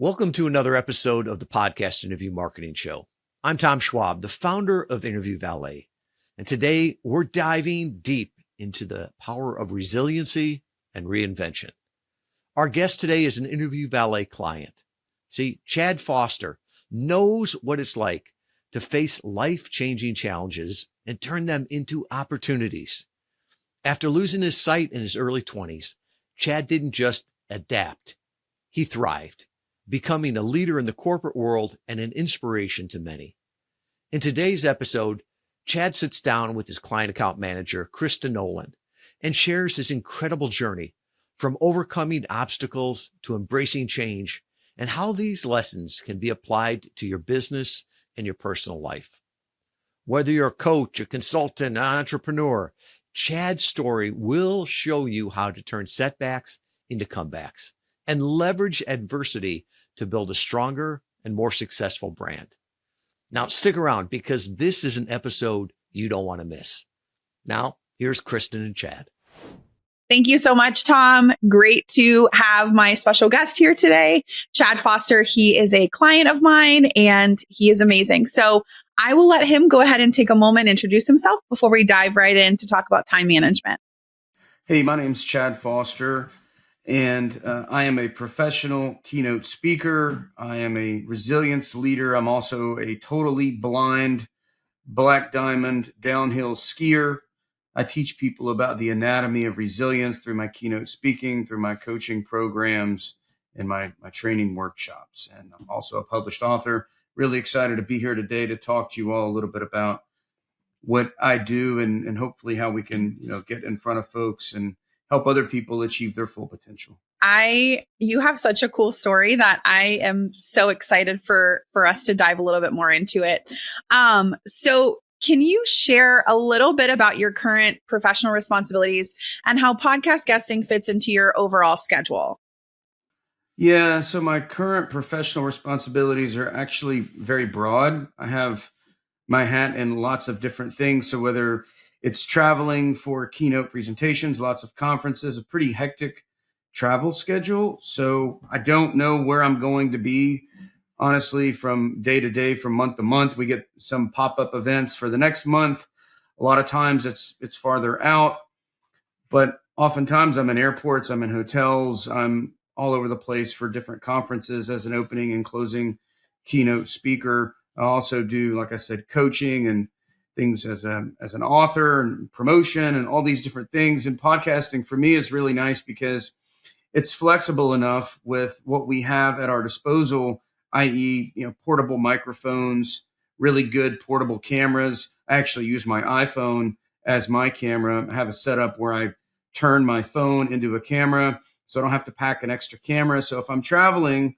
Welcome to another episode of the Podcast Interview Marketing Show. I'm Tom Schwab, the founder of Interview Valet. And today we're diving deep into the power of resiliency and reinvention. Our guest today is an Interview Valet client. See, Chad Foster knows what it's like to face life-changing challenges and turn them into opportunities. After losing his sight in his early 20s, Chad didn't just adapt, he thrived, becoming a leader in the corporate world and an inspiration to many. In today's episode, Chad sits down with his client account manager, Kristen Nolan, and shares his incredible journey from overcoming obstacles to embracing change and how these lessons can be applied to your business and your personal life. Whether you're a coach, a consultant, an entrepreneur, Chad's story will show you how to turn setbacks into comebacks and leverage adversity to build a stronger and more successful brand. Now, stick around because this is an episode you don't want to miss. Now, here's Kristen and Chad. Thank you so much, Tom. Great to have my special guest here today, Chad Foster. He is a client of mine and he is amazing. So I will let him go ahead and take a moment, introduce himself before we dive right in to talk about time management. Hey, my name's Chad Foster, and I am a professional keynote speaker. I am a resilience leader. I'm also a totally blind black diamond downhill skier. I teach people about the anatomy of resilience through my keynote speaking, through my coaching programs, and my training workshops. And I'm also a published author. Really excited to be here today to talk to you all a little bit about what I do and hopefully how we can, get in front of folks and help other people achieve their full potential. You have such a cool story that I am so excited for us to dive a little bit more into it. So can you share a little bit about your current professional responsibilities and how podcast guesting fits into your overall schedule? Yeah, so my current professional responsibilities are actually very broad. I have my hat in lots of different things. So whether it's traveling for keynote presentations, lots of conferences, a pretty hectic travel schedule. So I don't know where I'm going to be, honestly, from day to day, from month to month. We get some pop-up events for the next month. A lot of times it's farther out, but oftentimes I'm in airports, I'm in hotels, I'm all over the place for different conferences as an opening and closing keynote speaker. I also do, like I said, coaching and things as an author and promotion and all these different things. And podcasting for me is really nice because it's flexible enough with what we have at our disposal, i.e., portable microphones, really good portable cameras. I actually use my iPhone as my camera. I have a setup where I turn my phone into a camera, so I don't have to pack an extra camera. So if I'm traveling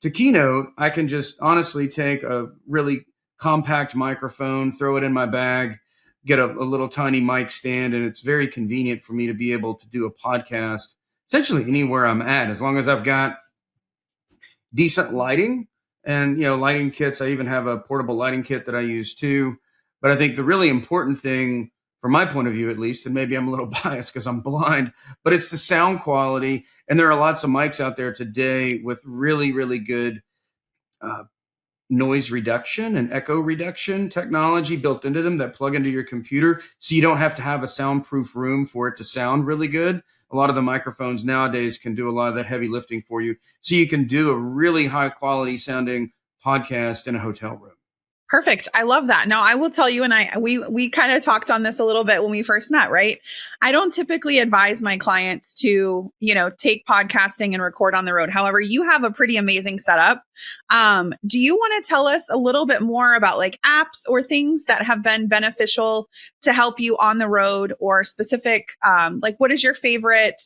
to keynote, I can just honestly take a really compact microphone, throw it in my bag, get a little tiny mic stand, and it's very convenient for me to be able to do a podcast essentially anywhere I'm at, as long as I've got decent lighting and, lighting kits. I even have a portable lighting kit that I use too. But I think the really important thing from my point of view, at least, and maybe I'm a little biased because I'm blind, but it's the sound quality. And there are lots of mics out there today with really, really good noise reduction and echo reduction technology built into them that plug into your computer. So you don't have to have a soundproof room for it to sound really good. A lot of the microphones nowadays can do a lot of that heavy lifting for you. So you can do a really high quality sounding podcast in a hotel room. Perfect. I love that. Now, I will tell you, and we kind of talked on this a little bit when we first met, right? I don't typically advise my clients to, take podcasting and record on the road. However, you have a pretty amazing setup. Do you want to tell us a little bit more about like apps or things that have been beneficial to help you on the road, or specific, like what is your favorite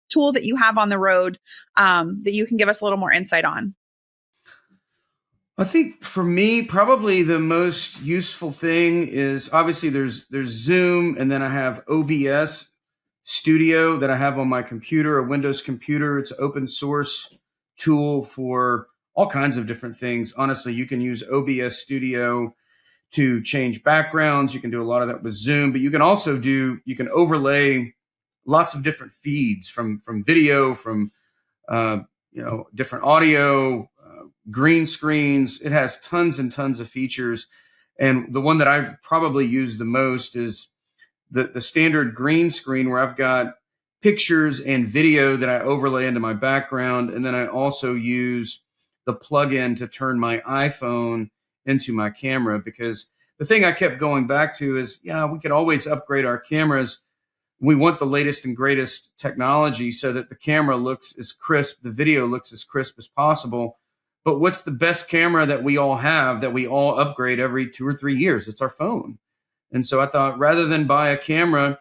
tool that you have on the road that you can give us a little more insight on? I think for me, probably the most useful thing is obviously there's Zoom, and then I have OBS Studio that I have on my computer, a Windows computer. It's an open source tool for all kinds of different things. Honestly, you can use OBS Studio to change backgrounds. You can do a lot of that with Zoom, but you can also overlay lots of different feeds from video, from different audio, green screens. It has tons and tons of features. And the one that I probably use the most is the standard green screen, where I've got pictures and video that I overlay into my background. And then I also use the plugin to turn my iPhone into my camera, because the thing I kept going back to is, we could always upgrade our cameras. We want the latest and greatest technology so that the camera looks as crisp, the video looks as crisp as possible. But what's the best camera that we all have, that we all upgrade every 2 or 3 years? It's our phone. And so I thought, rather than buy a camera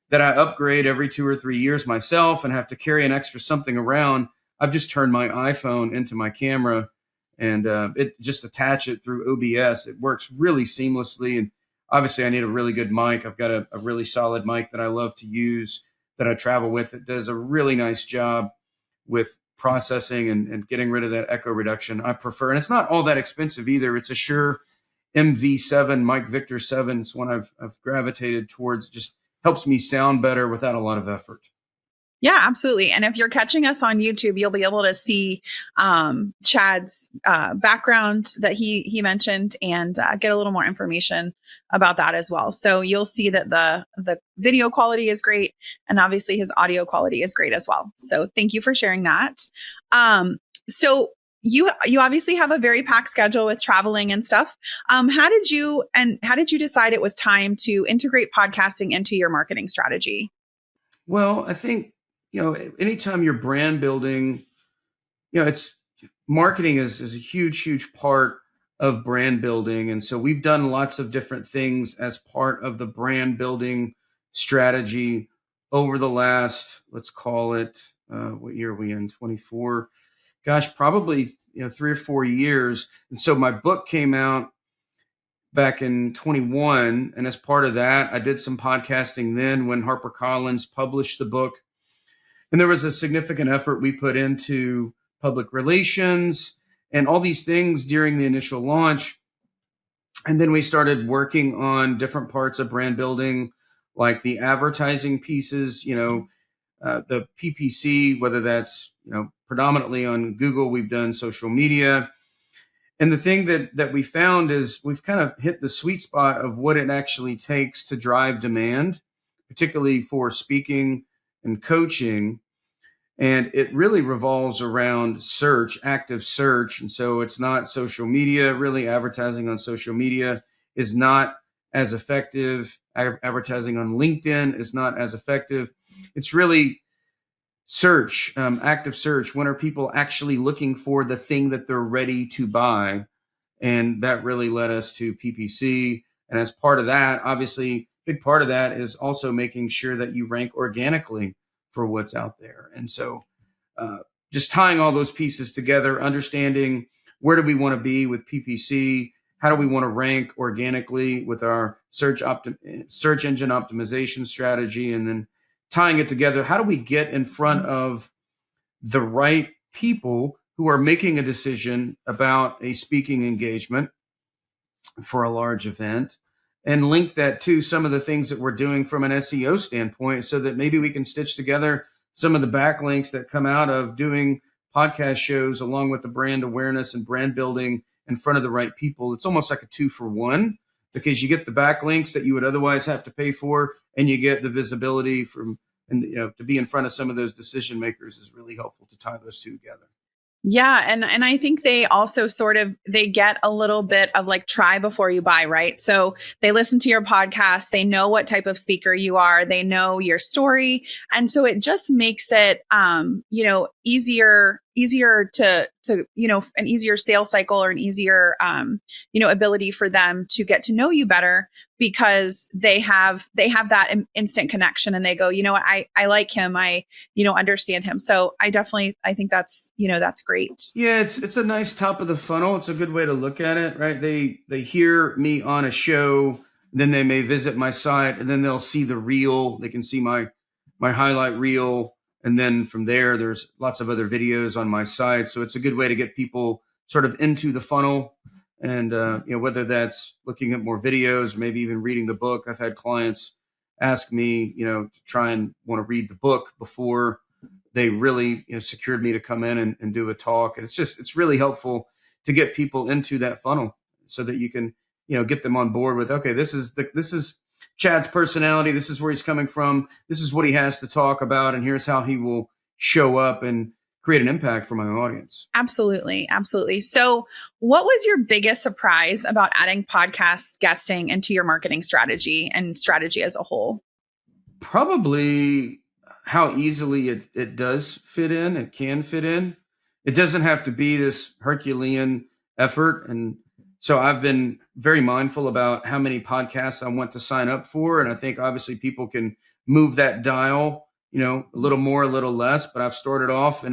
that I upgrade every 2 or 3 years myself and have to carry an extra something around, I've just turned my iPhone into my camera, and it just attach it through OBS. It works really seamlessly. And obviously I need a really good mic. I've got a really solid mic that I love to use, that I travel with. It does a really nice job with processing and getting rid of that echo reduction. I prefer, and it's not all that expensive either. It's a Shure MV7, Mike Victor 7. It's one I've gravitated towards. It just helps me sound better without a lot of effort. Yeah, absolutely. And if you're catching us on YouTube, you'll be able to see Chad's background that he mentioned, and get a little more information about that as well. So you'll see that the video quality is great, and obviously his audio quality is great as well. So thank you for sharing that. So you obviously have a very packed schedule with traveling and stuff. How did you decide it was time to integrate podcasting into your marketing strategy? Well, I think, anytime you're brand building, it's marketing is a huge, huge part of brand building. And so we've done lots of different things as part of the brand building strategy over the last, let's call it, what year are we in? 24. Gosh, probably 3 or 4 years. And so my book came out back in 21, and as part of that, I did some podcasting then when HarperCollins published the book. And there was a significant effort we put into public relations and all these things during the initial launch. And then we started working on different parts of brand building, like the advertising pieces, the PPC, whether that's, predominantly on Google. We've done social media. And the thing that we found is we've kind of hit the sweet spot of what it actually takes to drive demand, particularly for speaking and coaching. And it really revolves around search, active search. And so it's not social media. Really, advertising on social media is not as effective. Advertising on LinkedIn is not as effective. It's really search, active search. When are people actually looking for the thing that they're ready to buy? And that really led us to PPC. And as part of that, obviously, big part of that is also making sure that you rank organically for what's out there. And so just tying all those pieces together, understanding where do we want to be with PPC, how do we want to rank organically with our search engine optimization strategy, and then tying it together, how do we get in front of the right people who are making a decision about a speaking engagement for a large event, and link that to some of the things that we're doing from an SEO standpoint, so that maybe we can stitch together some of the backlinks that come out of doing podcast shows along with the brand awareness and brand building in front of the right people. It's almost like a 2-for-1, because you get the backlinks that you would otherwise have to pay for, and you get the visibility from, and to be in front of some of those decision makers is really helpful to tie those two together. Yeah. And I think they also they get a little bit of like try before you buy, right? So they listen to your podcast, they know what type of speaker you are, they know your story. And so it just makes it, easier to, an easier sales cycle, or an easier, ability for them to get to know you better, because they have that instant connection, and they go, you know what, I like him. I, understand him. So I think that's, that's great. Yeah. It's a nice top of the funnel. It's a good way to look at it, right? They hear me on a show, then they may visit my site, and then they'll see the reel. They can see my highlight reel. And then from there, there's lots of other videos on my site. So it's a good way to get people sort of into the funnel. And, whether that's looking at more videos, or maybe even reading the book. I've had clients ask me, to try and want to read the book before they really, secured me to come in and do a talk. And it's really helpful to get people into that funnel so that you can, get them on board with, okay, this is Chad's personality. This is where he's coming from. This is what he has to talk about. And here's how he will show up and create an impact for my audience. Absolutely. Absolutely. So what was your biggest surprise about adding podcast guesting into your marketing strategy and strategy as a whole? Probably how easily it does fit in. It can fit in. It doesn't have to be this Herculean effort. And so I've been very mindful about how many podcasts I want to sign up for. And I think obviously people can move that dial, a little more, a little less, but I've started off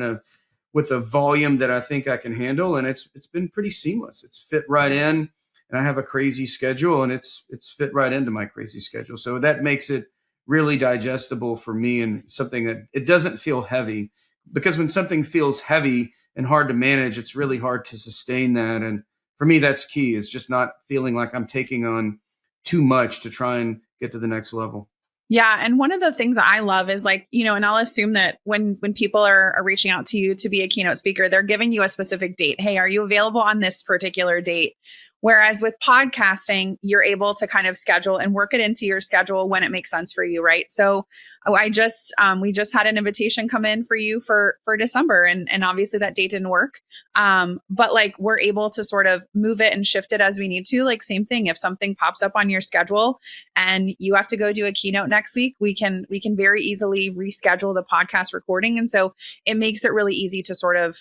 with a volume that I think I can handle. And it's been pretty seamless. It's fit right in, and I have a crazy schedule, and it's fit right into my crazy schedule. So that makes it really digestible for me, and something that it doesn't feel heavy, because when something feels heavy and hard to manage, it's really hard to sustain that. And for me, that's key, is just not feeling like I'm taking on too much to try and get to the next level. Yeah. And one of the things that I love is and I'll assume that when people are reaching out to you to be a keynote speaker, they're giving you a specific date. Hey, are you available on this particular date? Whereas with podcasting, you're able to kind of schedule and work it into your schedule when it makes sense for you, right? So we just had an invitation come in for you for December, and obviously that date didn't work. But we're able to sort of move it and shift it as we need to. Same thing, if something pops up on your schedule and you have to go do a keynote next week, we can very easily reschedule the podcast recording. And so it makes it really easy to sort of,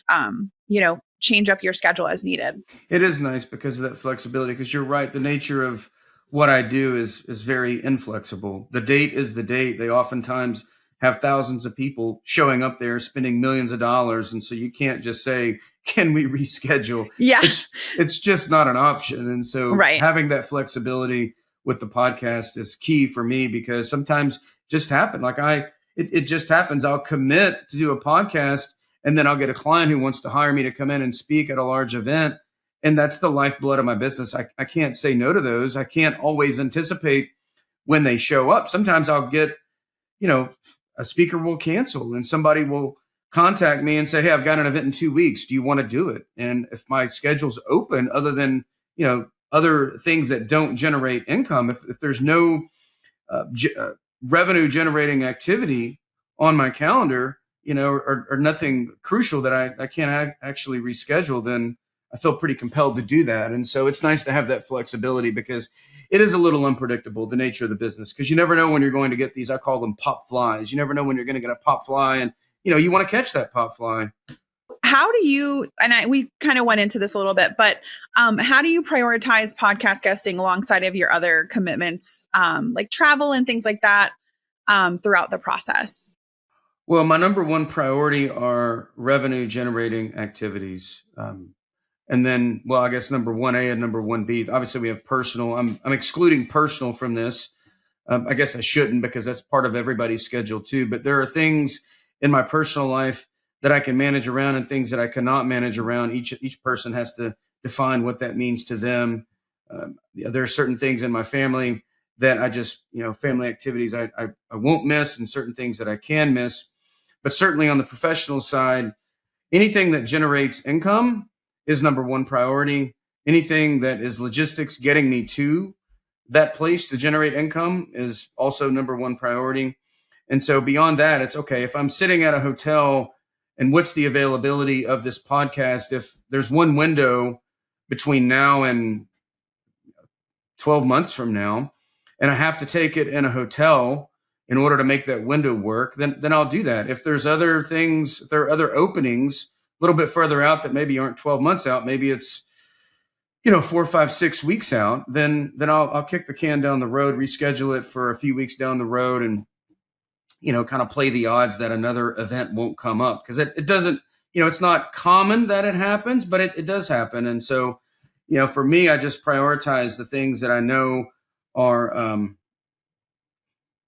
change up your schedule as needed. It is nice because of that flexibility, because you're right. The nature of what I do is very inflexible. The date is the date. They oftentimes have thousands of people showing up there, spending millions of dollars. And so you can't just say, can we reschedule? Yeah. It's just not an option. And so having that flexibility with the podcast is key for me, because sometimes just happen. It just happens. I'll commit to do a podcast, and then I'll get a client who wants to hire me to come in and speak at a large event. And that's the lifeblood of my business. I can't say no to those. I can't always anticipate when they show up. Sometimes I'll get, a speaker will cancel and somebody will contact me and say, hey, I've got an event in 2 weeks. Do you want to do it? And if my schedule's open, other than, other things that don't generate income, if there's no revenue generating activity on my calendar, or nothing crucial that I can't actually reschedule, then I feel pretty compelled to do that. And so it's nice to have that flexibility, because it is a little unpredictable, the nature of the business, because you never know when you're going to get these, I call them pop flies. You never know when you're going to get a pop fly, and, you want to catch that pop fly. How do you, we kind of went into this a little bit, but how do you prioritize podcast guesting alongside of your other commitments, like travel and things like that, throughout the process? Well, my number one priority are revenue generating activities. And then, I guess number 1A and number 1B, obviously we have personal. I'm excluding personal from this. I guess I shouldn't, because that's part of everybody's schedule too. But there are things in my personal life that I can manage around, and things that I cannot manage around. Each person has to define what that means to them. There are certain things in my family that I just, family activities I won't miss, and certain things that I can miss. But certainly on the professional side, anything that generates income is number one priority. Anything that is logistics, getting me to that place to generate income, is also number one priority. And so beyond that, it's okay, if I'm sitting at a hotel and what's the availability of this podcast, if there's one window between now and 12 months from now, and I have to take it in a hotel in order to make that window work, then I'll do that. If there's other things, if there are other openings a little bit further out that maybe aren't 12 months out, maybe it's 4, 5, 6 weeks out, then I'll kick the can down the road, reschedule it for a few weeks down the road, and kind of play the odds that another event won't come up, because it doesn't, it's not common that it happens, but it does happen. And so, for me, I just prioritize the things that I know are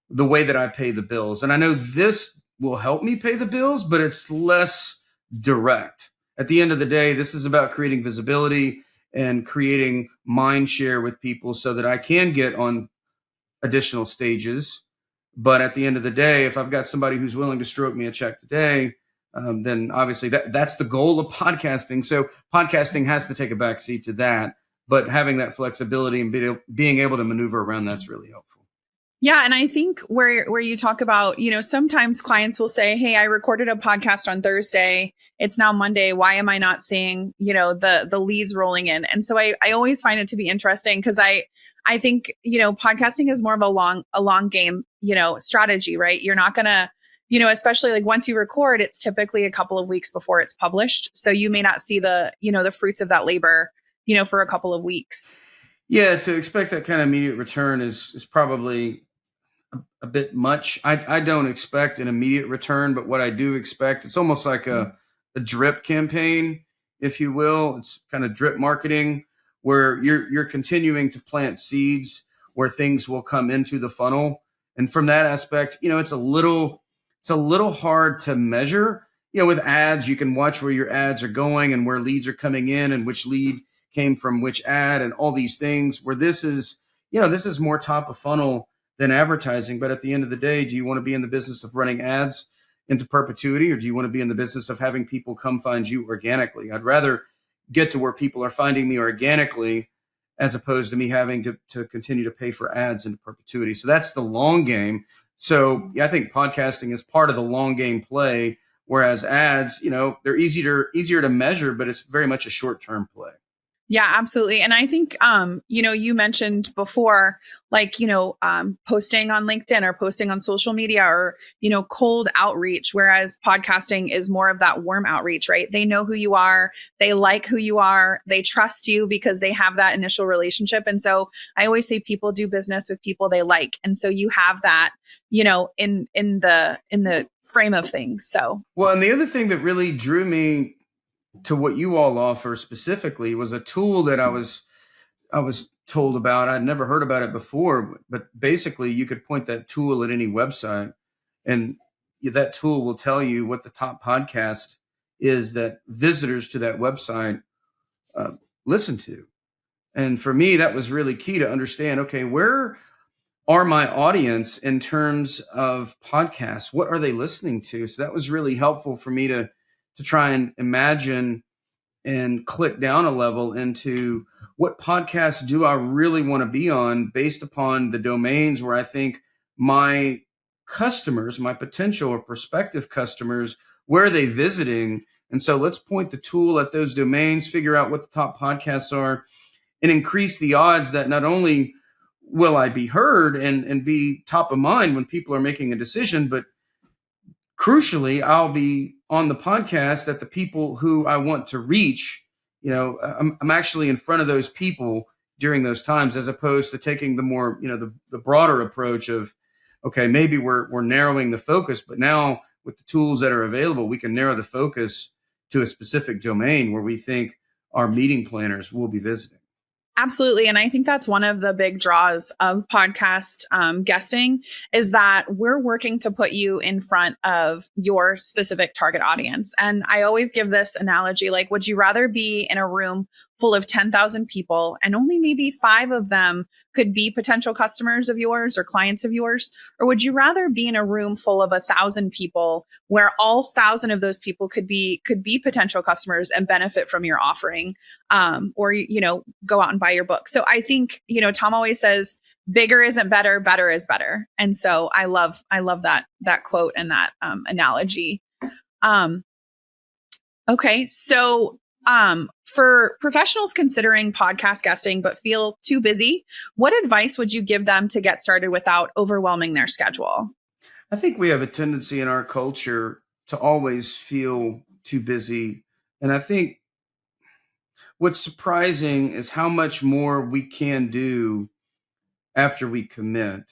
the way that I pay the bills. And I know this will help me pay the bills, but it's less direct. At the end of the day, this is about creating visibility and creating mind share with people so that I can get on additional stages. But at the end of the day, if I've got somebody who's willing to stroke me a check today, then obviously that's the goal of podcasting. So podcasting has to take a backseat to that, but having that flexibility and being able to maneuver around that's really helpful. Yeah. And I think where you talk about, sometimes clients will say, hey, I recorded a podcast on Thursday. It's now Monday. Why am I not seeing, the leads rolling in? And so I always find it to be interesting because I think, podcasting is more of a long game, strategy, right? You're not going to, especially like once you record, it's typically a couple of weeks before it's published. So you may not see the fruits of that labor, for a couple of weeks. Yeah. To expect that kind of immediate return is probably a bit much. I don't expect an immediate return, but what I do expect, it's almost like a drip campaign, if you will. It's kind of drip marketing where you're continuing to plant seeds where things will come into the funnel. And from that aspect, it's a little hard to measure. With ads, you can watch where your ads are going and where leads are coming in and which lead came from which ad and all these things, where this is more top of funnel than advertising. But at the end of the day, do you want to be in the business of running ads into perpetuity, or do you want to be in the business of having people come find you organically? I'd rather get to where people are finding me organically as opposed to me having to continue to pay for ads into perpetuity. So that's the long game. So I think podcasting is part of the long game play, whereas ads, they're easier to measure, but it's very much a short-term play. Yeah, absolutely. And I think, you mentioned before, like, posting on LinkedIn or posting on social media or, cold outreach, whereas podcasting is more of that warm outreach, right? They know who you are. They like who you are. They trust you because they have that initial relationship. And so I always say people do business with people they like. And so you have that, in the frame of things. So, well, and the other thing that really drew me to what you all offer specifically was a tool that I was told about. I'd never heard about it before, but basically you could point that tool at any website and that tool will tell you what the top podcast is that visitors to that website listen to. And for me, that was really key to understand, okay, where are my audience in terms of podcasts? What are they listening to? So that was really helpful for me to try and imagine and click down a level into what podcasts do I really want to be on based upon the domains where I think my customers, my potential or prospective customers, where are they visiting? And so let's point the tool at those domains, figure out what the top podcasts are, and increase the odds that not only will I be heard and be top of mind when people are making a decision, but crucially, I'll be on the podcast that the people who I want to reach, I'm actually in front of those people during those times, as opposed to taking the more, the broader approach of, okay, maybe we're narrowing the focus, but now with the tools that are available, we can narrow the focus to a specific domain where we think our meeting planners will be visiting. Absolutely. And I think that's one of the big draws of podcast guesting is that we're working to put you in front of your specific target audience. And I always give this analogy, like, would you rather be in a room full of 10,000 people and only maybe 5 of them could be potential customers of yours or clients of yours? Or would you rather be in a room full of 1,000 people where all 1,000 of those people could be potential customers and benefit from your offering, or, go out and buy your book? So I think, Tom always says, bigger isn't better, better is better. And so I love that quote and that analogy. Okay. So for professionals considering podcast guesting but feel too busy, what advice would you give them to get started without overwhelming their schedule? I think we have a tendency in our culture to always feel too busy. And I think what's surprising is how much more we can do after we commit.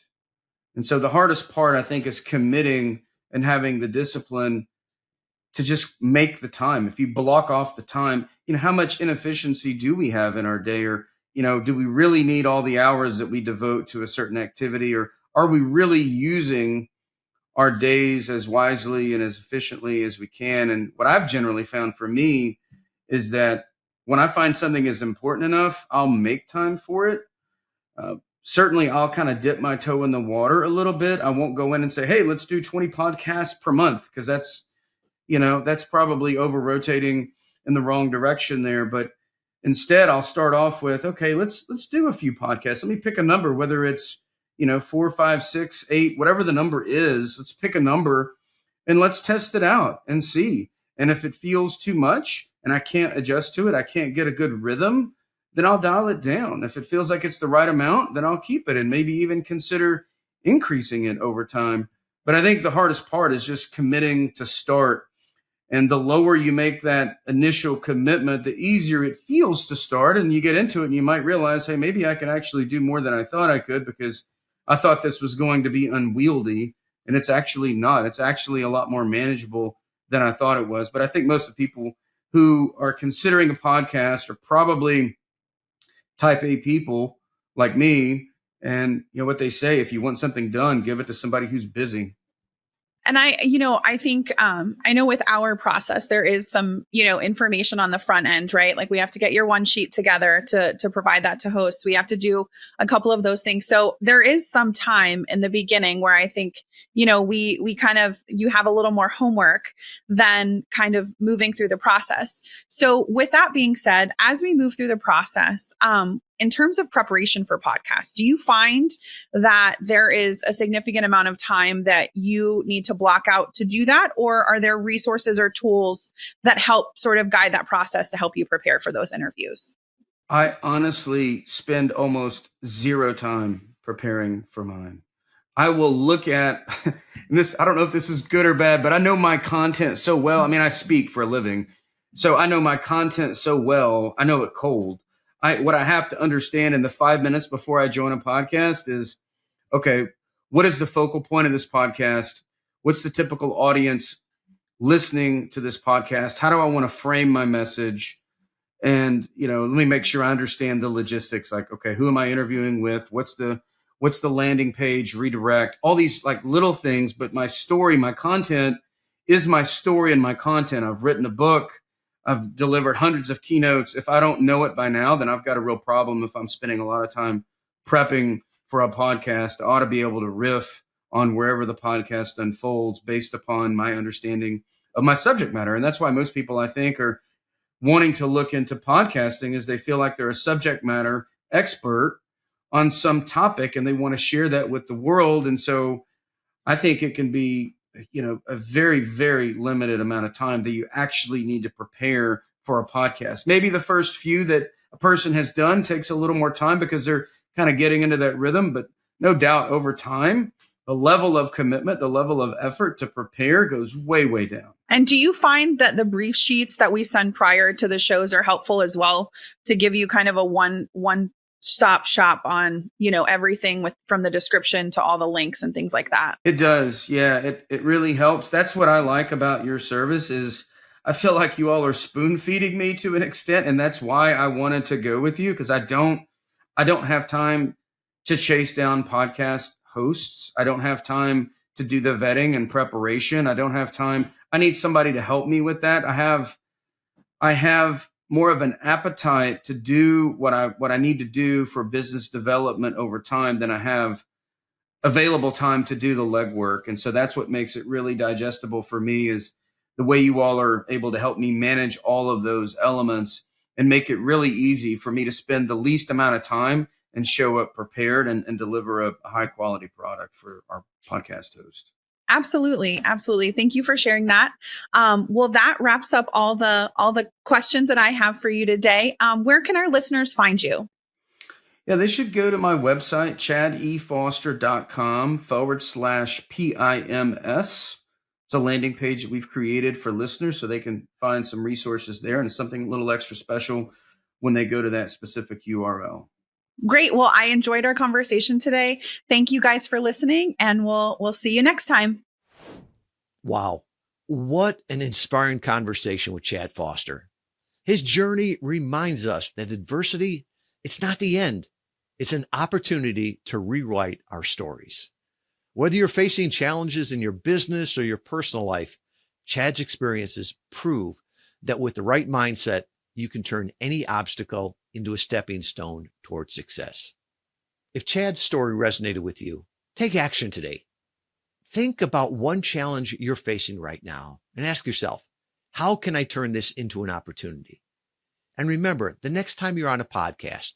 And so the hardest part, I think, is committing and having the discipline to just make the time. If you block off the time, how much inefficiency do we have in our day? Or, do we really need all the hours that we devote to a certain activity? Or are we really using our days as wisely and as efficiently as we can? And what I've generally found for me is that when I find something is important enough, I'll make time for it. Certainly, I'll kind of dip my toe in the water a little bit. I won't go in and say, hey, let's do 20 podcasts per month, because that's That's probably over rotating in the wrong direction there. But instead, I'll start off with, okay, let's do a few podcasts. Let me pick a number, whether it's 4, 5, 6, 8, whatever the number is. Let's pick a number and let's test it out and see. And if it feels too much and I can't adjust to it, I can't get a good rhythm, then I'll dial it down. If it feels like it's the right amount, then I'll keep it and maybe even consider increasing it over time. But I think the hardest part is just committing to start. And the lower you make that initial commitment, the easier it feels to start. And you get into it and you might realize, hey, maybe I can actually do more than I thought I could, because I thought this was going to be unwieldy. And it's actually not. It's actually a lot more manageable than I thought it was. But I think most of the people who are considering a podcast are probably type A people like me. And what they say, if you want something done, give it to somebody who's busy. And I think, I know with our process, there is some, information on the front end, right? Like we have to get your one sheet together to provide that to hosts. We have to do a couple of those things. So there is some time in the beginning where I think, we kind of, you have a little more homework than kind of moving through the process. So with that being said, as we move through the process, in terms of preparation for podcasts, do you find that there is a significant amount of time that you need to block out to do that? Or are there resources or tools that help sort of guide that process to help you prepare for those interviews? I honestly spend almost zero time preparing for mine. I will look at this. I don't know if this is good or bad, but I know my content so well. I mean, I speak for a living, so I know my content so well. I know it cold. What I have to understand in the 5 minutes before I join a podcast is, okay, what is the focal point of this podcast? What's the typical audience listening to this podcast? How do I want to frame my message? And, let me make sure I understand the logistics. Like, okay, who am I interviewing with? What's the landing page, redirect, all these like little things. But my story, my content is my story and my content. I've written a book. I've delivered hundreds of keynotes. If I don't know it by now, then I've got a real problem. If I'm spending a lot of time prepping for a podcast, I ought to be able to riff on wherever the podcast unfolds based upon my understanding of my subject matter. And that's why most people, I think, are wanting to look into podcasting, is they feel like they're a subject matter expert on some topic and they want to share that with the world. And so I think it can be, a very, very limited amount of time that you actually need to prepare for a podcast. Maybe the first few that a person has done takes a little more time because they're kind of getting into that rhythm, but no doubt over time, the level of commitment, the level of effort to prepare goes way, way down. And do you find that the brief sheets that we send prior to the shows are helpful as well to give you kind of a one-stop shop on, everything from the description to all the links and things like that? It does. Yeah, it really helps. That's what I like about your service is I feel like you all are spoon feeding me to an extent. And that's why I wanted to go with you, because I don't have time to chase down podcast hosts. I don't have time to do the vetting and preparation. I don't have time. I need somebody to help me with that. I have more of an appetite to do what I need to do for business development over time than I have available time to do the legwork. And so that's what makes it really digestible for me, is the way you all are able to help me manage all of those elements and make it really easy for me to spend the least amount of time and show up prepared and deliver a high quality product for our podcast host. Absolutely. Absolutely. Thank you for sharing that. Well, that wraps up all the questions that I have for you today. Where can our listeners find you? Yeah, they should go to my website, chadefoster.com/PIMS. It's a landing page that we've created for listeners so they can find some resources there, and something a little extra special when they go to that specific URL. Great. Well, I enjoyed our conversation today. Thank you guys for listening, and we'll see you next time. Wow. What an inspiring conversation with Chad Foster. His journey reminds us that adversity, it's not the end. It's an opportunity to rewrite our stories. Whether you're facing challenges in your business or your personal life, Chad's experiences prove that with the right mindset, you can turn any obstacle into a stepping stone towards success. If Chad's story resonated with you, take action today. Think about one challenge you're facing right now and ask yourself, how can I turn this into an opportunity? And remember, the next time you're on a podcast,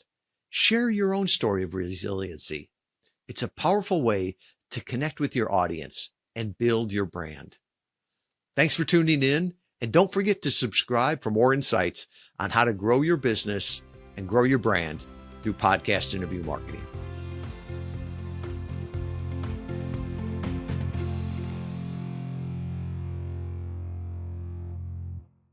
share your own story of resiliency. It's a powerful way to connect with your audience and build your brand. Thanks for tuning in, and don't forget to subscribe for more insights on how to grow your business and grow your brand through podcast interview marketing.